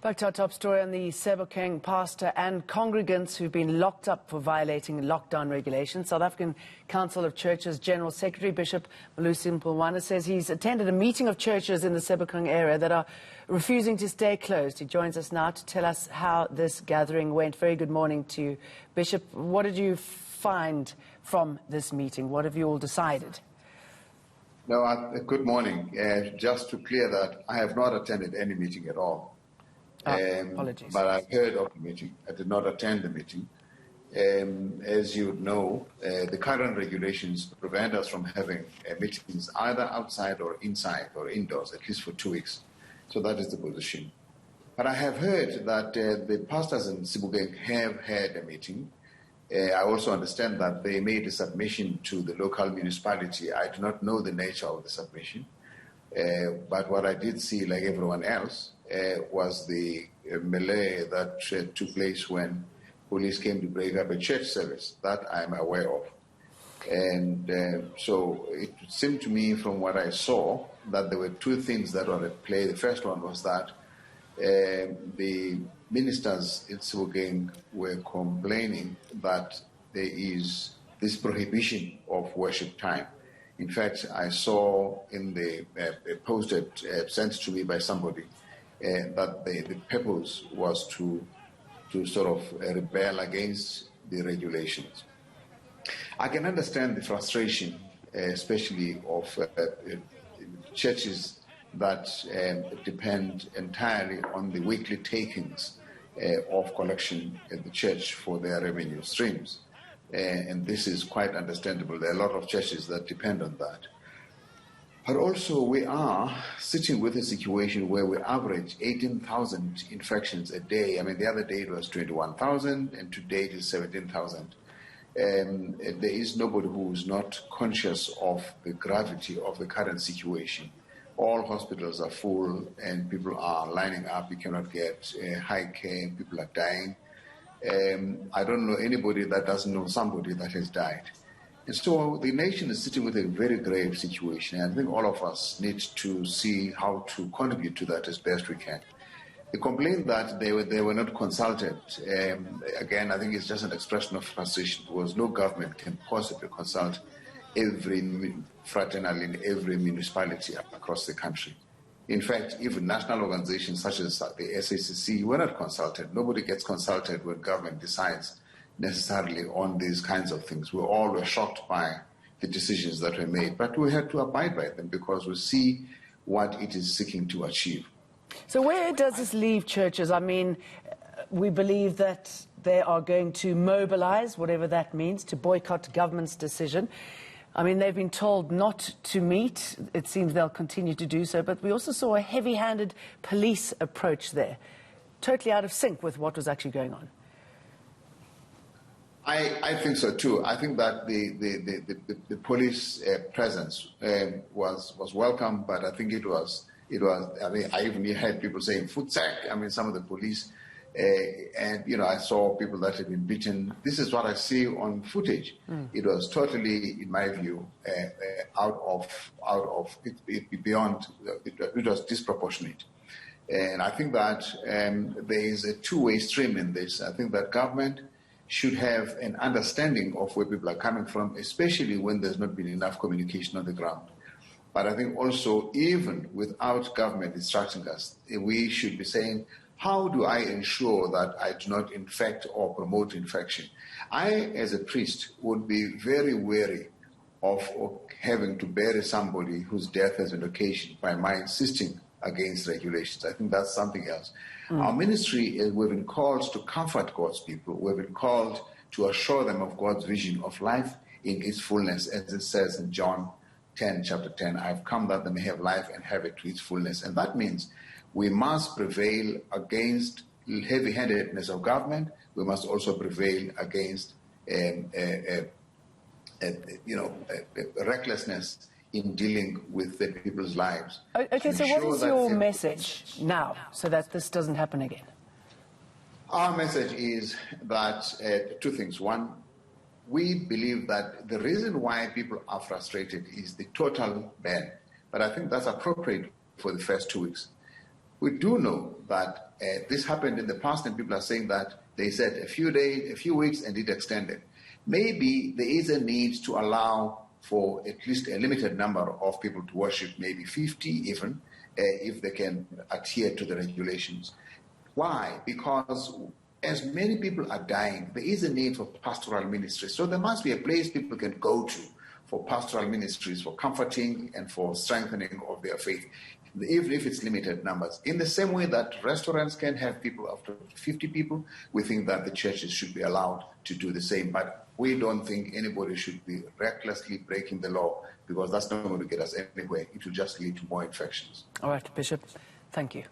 Back to our top story on the SACC pastor and congregants who've been locked up for violating lockdown regulations. South African Council of Churches General Secretary Bishop Malusi Mpumane says he's attended a meeting of churches in the SACC area that are refusing to stay closed. He joins us now to tell us how this gathering went. Very good morning to you, Bishop. What did you find from this meeting? What have you all decided? No, good morning. Just to clear that, I have not attended any meeting at all. Apologies. But I've heard of the meeting. I did not attend the meeting. As you know, the current regulations prevent us from having meetings either outside or inside or indoors, at least for 2 weeks. So that is the position. But I have heard that the pastors in Sebokeng have had a meeting. I also understand that they made a submission to the local municipality. I do not know the nature of the submission. But what I did see, like everyone else, was the melee that took place when police came to break up a church service. That I'm aware of. And so it seemed to me from what I saw that there were two things that were at play. The first one was that the ministers in Sebokeng were complaining that there is this prohibition of worship time. In fact, I saw in the posted sent to me by somebody that the purpose was to sort of rebel against the regulations. I can understand the frustration, especially of churches that depend entirely on the weekly takings of collection at the church for their revenue streams. And this is quite understandable. There are a lot of churches that depend on that. But also we are sitting with a situation where we average 18,000 infections a day. I mean, the other day it was 21,000 and today it is 17,000. And there is nobody who is not conscious of the gravity of the current situation. All hospitals are full and people are lining up. You cannot get high care. People are dying. I don't know anybody that doesn't know somebody that has died. And so the nation is sitting with a very grave situation. And I think all of us need to see how to contribute to that as best we can. The complaint that they were not consulted, again, I think it's just an expression of frustration because no government can possibly consult every fraternal in every municipality across the country. In fact, even national organizations such as the SACC were not consulted. Nobody gets consulted when government decides necessarily on these kinds of things. We all were shocked by the decisions that were made, but we had to abide by them because we see what it is seeking to achieve. So where does this leave churches? I mean, we believe that they are going to mobilize, whatever that means, to boycott government's decision. I mean, they've been told not to meet. It seems they'll continue to do so. But we also saw a heavy-handed police approach there, totally out of sync with what was actually going on. I think so too. I think that the police presence was welcome, but I think it was. I mean, I even heard people saying "foot sack." I mean, some of the police, and you know, I saw people that had been beaten. This is what I see on footage. It was totally, in my view, out of beyond. It was disproportionate, and I think that there is a two-way stream in this. I think that government should have an understanding of where people are coming from, especially when there's not been enough communication on the ground. But I think also, even without government instructing us, we should be saying, how do I ensure that I do not infect or promote infection? I, as a priest, would be very wary of having to bury somebody whose death has been occasioned by my insisting against regulations. I think that's something else. Our ministry, we've been called to comfort God's people. We've been called to assure them of God's vision of life in its fullness, as it says in John 10, chapter 10, I've come that they may have life and have it to its fullness. And that means we must prevail against heavy-handedness of government. We must also prevail against recklessness in dealing with the people's lives. Okay, so what is your message now so that this doesn't happen again? Our message is that two things. One, we believe that the reason why people are frustrated is the total ban. But I think that's appropriate for the first 2 weeks. We do know that this happened in the past, and people are saying that they said a few days, a few weeks, and it extended. Maybe there is a need to allow for at least a limited number of people to worship, maybe 50 even, if they can adhere to the regulations. Why? Because as many people are dying, there is a need for pastoral ministries. So there must be a place people can go to for pastoral ministries, for comforting and for strengthening of their faith, even if it's limited numbers. In the same way that restaurants can have people up to 50 people, we think that the churches should be allowed to do the same. But we don't think anybody should be recklessly breaking the law, because that's not going to get us anywhere. It will just lead to more infections. All right, Bishop, thank you.